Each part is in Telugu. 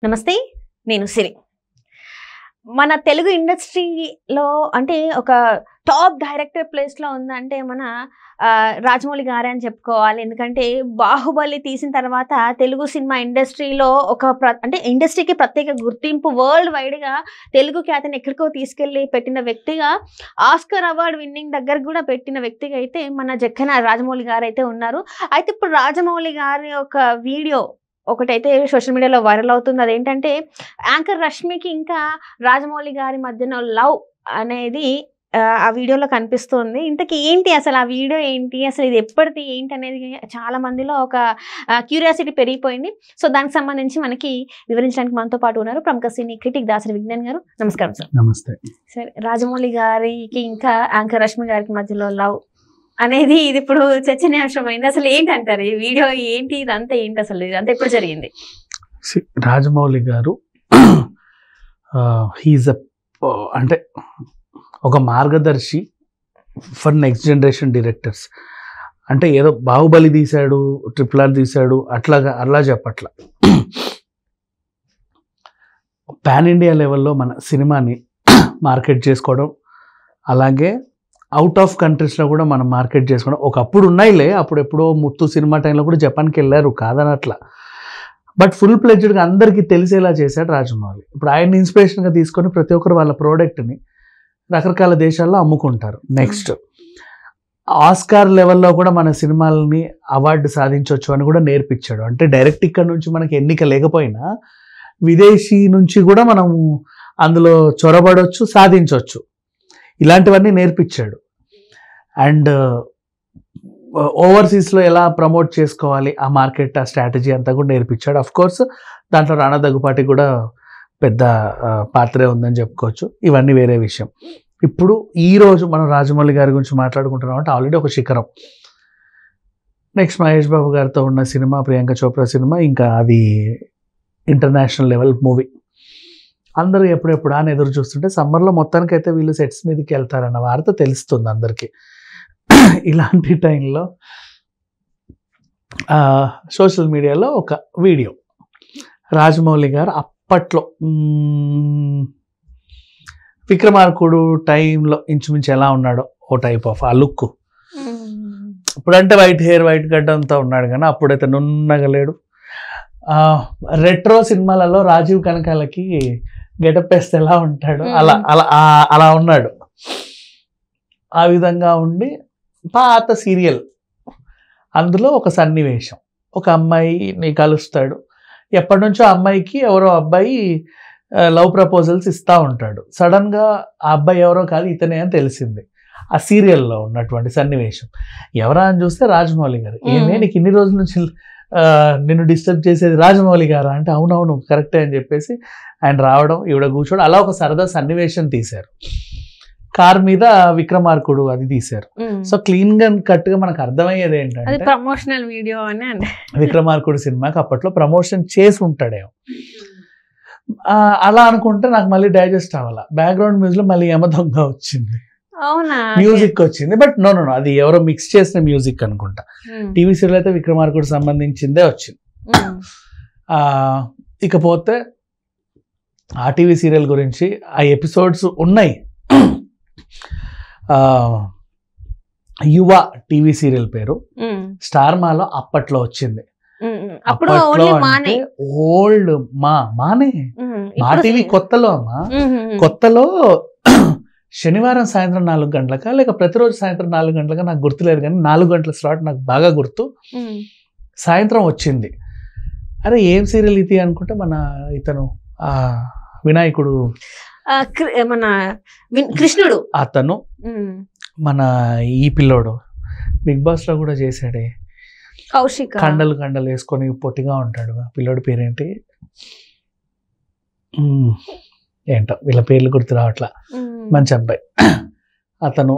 నమస్తే, నేను సిరి. మన తెలుగు ఇండస్ట్రీలో అంటే ఒక టాప్ డైరెక్టర్ ప్లేస్లో ఉందంటే మన రాజమౌళి గారే అని చెప్పుకోవాలి. ఎందుకంటే బాహుబలి తీసిన తర్వాత తెలుగు సినిమా ఇండస్ట్రీలో అంటే ఇండస్ట్రీకి ప్రత్యేక గుర్తింపు, వరల్డ్ వైడ్గా తెలుగు ఖ్యాతిని ఎక్కడికో తీసుకెళ్ళి పెట్టిన వ్యక్తిగా, ఆస్కర్ అవార్డు విన్నింగ్ దగ్గర కూడా పెట్టిన వ్యక్తిగా అయితే మన జక్కన రాజమౌళి గారు అయితే ఉన్నారు. అయితే ఇప్పుడు రాజమౌళి గారి ఒక వీడియో ఒకటైతే సోషల్ మీడియాలో వైరల్ అవుతుంది. అదేంటంటే యాంకర్ రష్మికి ఇంకా రాజమౌళి గారి మధ్యన లవ్ అనేది ఆ వీడియోలో కనిపిస్తుంది. ఇంతకీ ఏంటి అసలు ఆ వీడియో ఏంటి, అసలు ఇది ఎప్పటిది ఏంటి అనేది చాలా మందిలో ఒక క్యూరియాసిటీ పెరిగిపోయింది. సో దానికి సంబంధించి మనకి వివరించడానికి మనతో పాటు ఉన్నారు ప్రముఖ సినీ క్రిటిక్ దాసరి విజ్ఞాన్ గారు. నమస్కారం సార్. నమస్తే సార్, రాజమౌళి గారికి ఇంకా యాంకర్ రష్మి గారికి మధ్యలో లవ్ అనేది ఇది ఇప్పుడు చర్చనీయాంశమైంది. అసలు ఏంటంటారు ఈ వీడియో ఏంటి, ఇదంతా ఏంటి, అసలు ఇదంతా ఎప్పుడు జరిగింది? రాజమౌళి గారు హీజ్ అంటే ఒక మార్గదర్శి ఫర్ నెక్స్ట్ జనరేషన్ డైరెక్టర్స్. అంటే ఏదో బాహుబలి తీశాడు, RRR తీశాడు అలా చెప్పట్ల. పాన్ ఇండియా లెవెల్లో మన సినిమాని మార్కెట్ చేసుకోవడం, అలాగే అవుట్ ఆఫ్ కంట్రీస్లో కూడా మనం మార్కెట్ చేసుకోవడం. ఒకప్పుడు ఉన్నాయిలే, అప్పుడు ఎప్పుడో ముత్తు సినిమా టైంలో కూడా జపాన్కి వెళ్ళారు, కాదనట్లా. బట్ ఫుల్ ప్లెడ్జ్డ్గా అందరికీ తెలిసేలా చేశాడు రాజమౌళి. ఇప్పుడు ఆయన్ని ఇన్స్పిరేషన్గా తీసుకొని ప్రతి ఒక్కరు వాళ్ళ ప్రోడక్ట్ని రకరకాల దేశాల్లో అమ్ముకుంటారు. నెక్స్ట్ ఆస్కార్ లెవెల్లో కూడా మన సినిమాలని అవార్డు సాధించవచ్చు అని కూడా నేర్పించాడు. అంటే డైరెక్ట్ ఇక్కడ నుంచి మనకి ఎన్నిక లేకపోయినా విదేశీ నుంచి కూడా మనం అందులో చొరబడవచ్చు, సాధించవచ్చు. ఇలాంటివన్నీ నేర్పించాడు. అండ్ ఓవర్సీస్లో ఎలా ప్రమోట్ చేసుకోవాలి, ఆ మార్కెట్, ఆ స్ట్రాటజీ అంతా కూడా నేర్పించాడు. అఫ్ కోర్స్ దాంట్లో రాణా దగ్గుపాటి కూడా పెద్ద పాత్రే ఉందని చెప్పుకోవచ్చు. ఇవన్నీ వేరే విషయం. ఇప్పుడు ఈరోజు మనం రాజమౌళి గారి గురించి మాట్లాడుకుంటున్నాం అంటే ఆల్రెడీ ఒక శిఖరం. నెక్స్ట్ మహేష్ బాబు గారితో ఉన్న సినిమా, ప్రియాంక చోప్రా సినిమా, ఇంకా అది ఇంటర్నేషనల్ లెవెల్ మూవీ. అందరూ ఎప్పుడెప్పుడు అని ఎదురు చూస్తుంటే సమ్మర్లో మొత్తానికైతే వీళ్ళు సెట్స్ మీదకి వెళ్తారన్న వార్త తెలుస్తుంది అందరికీ. ఇలాంటి టైంలో సోషల్ మీడియాలో ఒక వీడియో, రాజమౌళి గారు అప్పట్లో విక్రమార్కుడు టైంలో ఇంచుమించు ఎలా ఉన్నాడో ఓ టైప్ ఆఫ్ ఆ లుక్. ఇప్పుడంటే వైట్ హెయిర్, వైట్ గడ్డంతో ఉన్నాడు, కానీ అప్పుడైతే నున్నగలేడు. రెట్రో సినిమాలలో రాజీవ్ కనకాలకి గెటప్ వేస్తే ఎలా ఉంటాడు అలా అలా అలా ఉన్నాడు. ఆ విధంగా ఉండి పాత సీరియల్ అందులో ఒక సన్నివేశం, ఒక అమ్మాయిని కలుస్తాడు. ఎప్పటి నుంచో అమ్మాయికి ఎవరో అబ్బాయి లవ్ ప్రపోజల్స్ ఇస్తూ ఉంటాడు. సడన్గా ఆ అబ్బాయి ఎవరో కాదు, ఇతనే అని తెలిసింది. ఆ సీరియల్లో ఉన్నటువంటి సన్నివేశం. ఎవరా అని చూస్తే రాజమౌళి గారు. ఏమే నీకు ఇన్ని రోజుల నుంచి నిన్ను డిస్టర్బ్ చేసేది రాజమౌళి గారా అంటే అవునవును కరెక్టే అని చెప్పేసి ఆయన రావడం, ఈవిడ కూర్చోవడం, అలా ఒక సరదా సన్నివేశం తీశారు. కార్ మీద విక్రమార్కుడు అది తీశారు. సో క్లీన్ గా కట్ గా మనకు అర్థమయ్యేది ఏంటంటే ప్రమోషనల్ వీడియో అని. విక్రమార్కుడు సినిమాకి అప్పట్లో ప్రమోషన్ చేసి ఉంటాడేమో. అలా అనుకుంటే నాకు మళ్ళీ డైజెస్ట్ అవ్వాల. బ్యాక్గ్రౌండ్ మ్యూజిక్ లో మళ్ళీ యమదొంగ వచ్చింది, మ్యూజిక్ వచ్చింది. బట్ నో అది ఎవరో మిక్స్ చేసిన మ్యూజిక్ అనుకుంటా. టీవీ సీరియల్ అయితే విక్రమార్కుడు సంబంధించిందే వచ్చింది. ఇకపోతే ఆ టీవీ సీరియల్ గురించి ఆ ఎపిసోడ్స్ ఉన్నాయి. యువ టీవీ సీరియల్ పేరు స్టార్ మాలో అప్పట్లో వచ్చింది. అప్పట్లో అంటే ఓల్డ్ మానే మా టీవీ కొత్తలో కొత్తలో శనివారం సాయంత్రం 4 గంటలకా లేక ప్రతిరోజు సాయంత్రం 4 గంటలకా నాకు గుర్తులేదు, కానీ 4 గంటల స్లాట్ నాకు బాగా గుర్తు. సాయంత్రం వచ్చింది. అరే ఏం సీరియల్ ఇది అనుకుంటే మన ఇతను వినాయకుడు, మన కృష్ణుడు, అతను మన ఈ పిల్లోడు బిగ్ బాస్ లో కూడా చేశాడే, కౌశిక్, కండలు వేసుకొని పొట్టిగా ఉంటాడు. పిల్లోడి పేరేంటి, ఏంటో వీళ్ళ పేర్లు గుర్తు రావట్లా. మంచి అబ్బాయి అతను.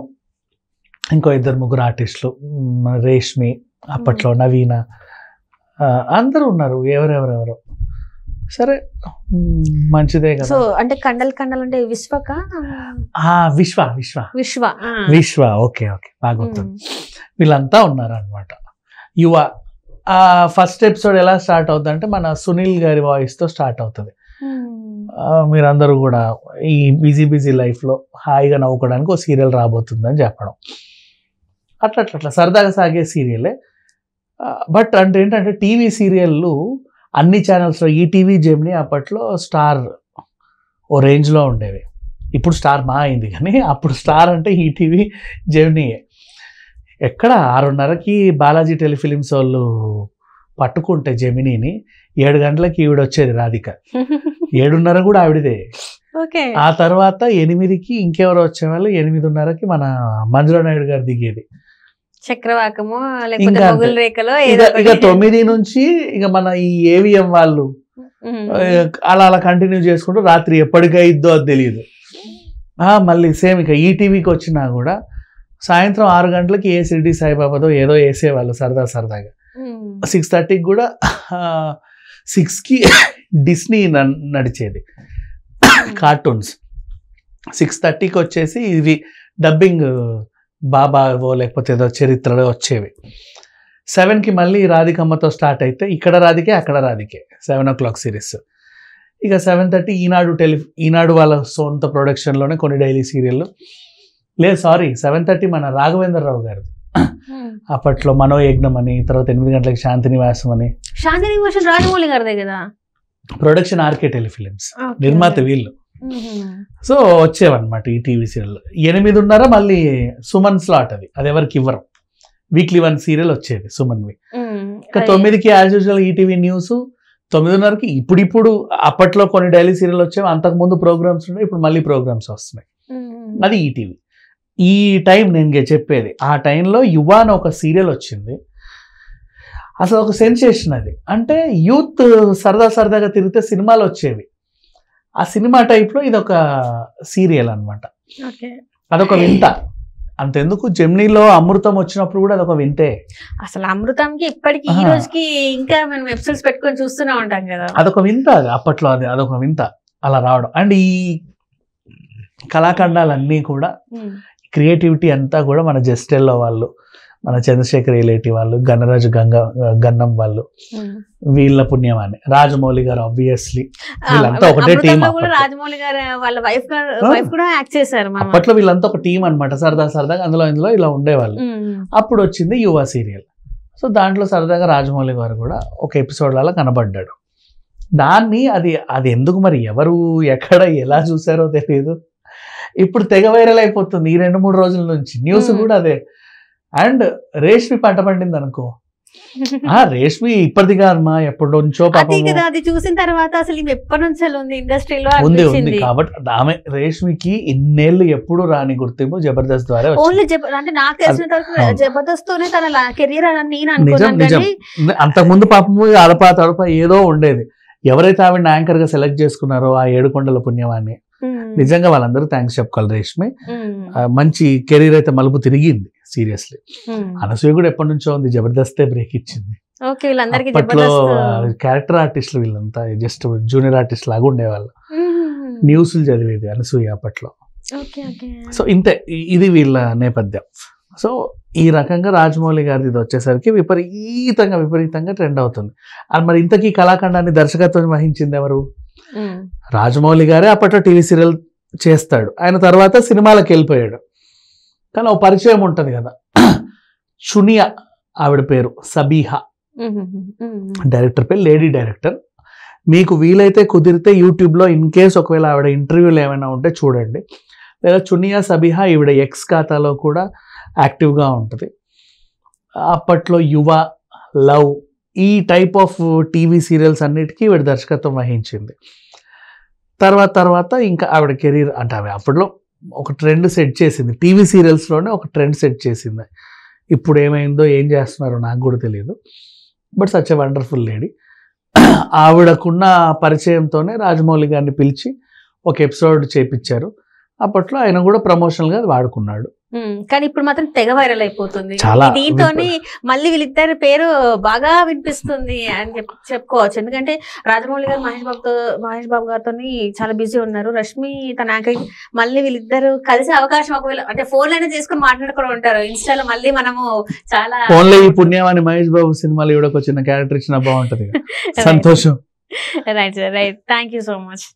ఇంకో 2-3 ఆర్టిస్టులు, రేష్మి, అప్పట్లో నవీన, అందరూ ఉన్నారు. ఎవరెవరెవరో. సరే మంచిదే కదా. సో అంటే కండల్ అంటే విశ్వక విశ్వ ఓకే బాగా గుర్తుంది. వీళ్ళంతా ఉన్నారు అనమాట. యువ ఫస్ట్ ఎపిసోడ్ ఎలా స్టార్ట్ అవుతుంది అంటే మన సునీల్ గారి వాయిస్తో స్టార్ట్ అవుతుంది. మీరందరూ కూడా ఈ బిజీ లైఫ్లో హాయిగా నవ్వుకోవడానికి ఒక సీరియల్ రాబోతుందని చెప్పడం, అట్లా సరదాగా సాగే సీరియలే. బట్ అంటే ఏంటంటే టీవీ సీరియళ్ళు అన్ని ఛానల్స్లో ఈటీవీ జెమినీ అప్పట్లో స్టార్ ఓ రేంజ్లో ఉండేవి. ఇప్పుడు స్టార్ మా అయింది, కానీ అప్పుడు స్టార్ అంటే ఈటీవీ జెమినీయే. ఎక్కడ 6:30కి బాలాజీ టెలిఫిలిమ్స్ వాళ్ళు పట్టుకుంటే జెమినీని 7 గంటలకి ఈవిడ వచ్చేది రాధిక, 7:30 కూడా ఆవిడదే. ఆ తర్వాత 8కి ఇంకెవరో వచ్చేవాళ్ళు, 8:30కి మన మంజులా నాయుడు గారు దిగేది. చక్రవాకమో ఇంకా ఇక 9 నుంచి ఇక మన ఈ ఏవిఎం వాళ్ళు అలా కంటిన్యూ చేసుకుంటూ రాత్రి ఎప్పటికైద్దో అది తెలియదు. మళ్ళీ సేమ్ ఇక ఈటీవీకి వచ్చినా కూడా సాయంత్రం 6 గంటలకి ఏ షిరిడి సాయిబాబాతో ఏదో వేసేవాళ్ళు సరదాగా. 6:30కి కూడా 6కి డిస్నీ నడిచేది కార్టూన్స్. 6:30కి వచ్చేసి ఇవి డబ్బింగ్ బాబావో లేకపోతే ఏదో చరిత్రలో వచ్చేవి. 7కి మళ్ళీ రాధికమ్మతో స్టార్ట్ అయితే ఇక్కడ రాధికే అక్కడ రాధికే 7 o'clock సిరీస్. ఇక 7:30 ఈనాడు వాళ్ళ సొంత ప్రొడక్షన్లోనే కొన్ని డైలీ సీరియళ్ళు. లేదు 7:30 మన రాఘవేంద్రరావు గారు అప్పట్లో మనోయజ్ఞం అని, తర్వాత 8 గంటలకి శాంతి నివాసం అని. రాజమౌళి గారిదే కదా ప్రొడక్షన్, ఆర్కే టెలిఫిలిమ్స్ నిర్మాత వీళ్ళు. సో వచ్చేవన్నమాట ఈ టీవీ సీరియల్. 8:30 మళ్ళీ సుమన్ స్లాట్, అది ఎవరికి ఇవ్వరు, వీక్లీ 1 సీరియల్ వచ్చేది సుమన్వి. ఇంకా 9కి యాజ్ యూజువల్ ఈటీవీ న్యూస్. 9:30కి ఇప్పుడు అప్పట్లో కొన్ని డైలీ సీరియల్ వచ్చేవి, అంతకుముందు ప్రోగ్రామ్స్ ఉన్నాయి, ఇప్పుడు మళ్ళీ ప్రోగ్రామ్స్ వస్తున్నాయి. అది ఈటీవీ. ఈ టైం నేను చెప్పేది, ఆ టైంలో యువ అని ఒక సీరియల్ వచ్చింది. అసలు ఒక సెన్సేషన్ అది. అంటే యూత్ సరదాగా తిరిగితే సినిమాలు వచ్చేవి, ఆ సినిమా టైప్లో ఇది ఒక సీరియల్ అనమాట. అదొక వింత. అంతెందుకు జెమినీలో అమృతం వచ్చినప్పుడు కూడా అదొక వింతే. అసలు అమృతంకి ఇప్పటికి ఈ రోజుకి ఇంకా మనం ఎపిసోడ్స్ పెట్టుకొని చూస్తూనే ఉంటాం కదా. అదొక వింత అప్పట్లో, అదొక వింత అలా రావడం. అండ్ ఈ కళాఖండాలన్నీ కూడా క్రియేటివిటీ అంతా కూడా మన జస్టెల్లో వాళ్ళు, మన చంద్రశేఖర్ రిలేటివ్ వాళ్ళు, గన్నరాజు గన్నం వాళ్ళు, వీళ్ళ పుణ్యమాన్ని. రాజమౌళి గారు ఆబ్వియస్లీ వీళ్ళంతా ఒకటే టీం. రాజమౌళి గారు వాళ్ళ వైఫ్ కూడా యాక్ట్ చేశారు అప్పట్లో. వీళ్ళంతా ఒక టీం అనమాట, సరదాగా ఇందులో ఇలా ఉండేవాళ్ళు. అప్పుడు వచ్చింది యువ సీరియల్. సో దాంట్లో సరదాగా రాజమౌళి గారు కూడా ఒక ఎపిసోడ్ అలా కనబడ్డాడు. దాన్ని అది ఎందుకు మరి ఎవరు ఎక్కడ ఎలా చూసారో తెలియదు, ఇప్పుడు తెగ వైరల్ అయిపోతుంది ఈ 2-3 రోజుల నుంచి. న్యూస్ కూడా అదే. అండ్ రేష్మి పంట పండింది అనుకో. రేష్మి ఇప్పటిది కాదమ్మా, ఎప్పటి నుంచో అది చూసిన తర్వాత అసలు ఎప్పటి నుంచి ఉంది ఇండస్ట్రీలో ఉంది. కాబట్టి ఆమె రేష్మికి ఇన్నేళ్ళు ఎప్పుడు రాని గుర్తింపు జబర్దస్త్ ద్వారా. ఓన్లీ అంటే నాకు తెలిసిన జబర్దస్త్ తోనే తన కెరీర్ అని నేను అనుకున్నాను. అంతకుముందు పాపము అడపా ఏదో ఉండేది. ఎవరైతే ఆవిడ యాంకర్ గా సెలెక్ట్ చేసుకున్నారో ఆ 7 కొండల పుణ్యమాన్ని, నిజంగా వాళ్ళందరూ థ్యాంక్స్ చెప్పాలి. రేష్మి మంచి కెరీర్ అయితే మలుపు తిరిగింది సీరియస్లీ. అనసూయ కూడా ఎప్పటి నుంచో ఉంది, జబర్దస్తే బ్రేక్ ఇచ్చింది. అప్పట్లో క్యారెక్టర్ ఆర్టిస్టులు వీళ్ళంతా జస్ట్ జూనియర్ ఆర్టిస్ట్ లాగా ఉండేవాళ్ళు. న్యూస్లు చదివేది అనసూయ అప్పట్లో. సో ఇంతే, ఇది వీళ్ళ నేపథ్యం. సో ఈ రకంగా రాజమౌళి గారిది ఇది వచ్చేసరికి విపరీతంగా ట్రెండ్ అవుతుంది. మరి ఇంతకీ కళాఖండాన్ని దర్శకత్వం వహించింది ఎవరు? రాజమౌళి గారే. అప్పట్లో టీవీ సీరియల్ చేస్తాడు, ఆయన తర్వాత సినిమాలకు వెళ్ళిపోయాడు. కానీ ఒక పరిచయం ఉంటుంది కదా, చునియా ఆవిడ పేరు సబీహా, డైరెక్టర్ పేరు, లేడీ డైరెక్టర్. మీకు వీలైతే కుదిరితే యూట్యూబ్లో ఇన్ కేస్ ఒకవేళ ఆవిడ ఇంటర్వ్యూలు ఏమైనా ఉంటే చూడండి. లేదా చునియా సబీహా ఈవిడ ఎక్స్ ఖాతాలో కూడా యాక్టివ్గా ఉంటుంది. అప్పట్లో యువ, లవ్, ఈ టైప్ ఆఫ్ టీవీ సీరియల్స్ అన్నిటికీ ఈవిడ దర్శకత్వం వహించింది. తర్వాత ఇంకా ఆవిడ కెరీర్ అంటే ఆమె అప్పట్లో ఒక ట్రెండ్ సెట్ చేసింది, టీవీ సీరియల్స్లోనే ఒక ట్రెండ్ సెట్ చేసింది. ఇప్పుడు ఏమైందో ఏం చేస్తున్నారో నాకు కూడా తెలియదు. But such a wonderful lady. ఆవిడకున్న పరిచయంతోనే రాజమౌళి గారిని పిలిచి ఒక ఎపిసోడ్ చేపించారు. అప్పట్లో ఆయన కూడా ప్రమోషనల్గా వాడుకున్నాడు. కానీ ఇప్పుడు మాత్రం తెగ వైరల్ అయిపోతుంది. చాలా దీంతోని మళ్ళీ వీళ్ళిద్దరి పేరు బాగా వినిపిస్తుంది అని చెప్పుకోవచ్చు. ఎందుకంటే రాజమౌళి గారు మహేష్ బాబు గారితో చాలా బిజీ ఉన్నారు. రష్మి తన యాంకరింగ్ మళ్ళీ వీళ్ళిద్దరు కలిసే అవకాశం ఒకవేళ అంటే ఫోన్ లైన్ చేసుకుని మాట్లాడుకుని ఉంటారు. ఇన్స్టాలో మళ్ళీ మనము చాలా ఓన్లీ ఈ పుణ్యవాణి మహేష్ బాబు సినిమాలు ఇవిడకు వచ్చిన క్యారెక్టర్ ఇచ్చిన బాగుంటది. సంతోషం. Right sir, right. Thank you so much.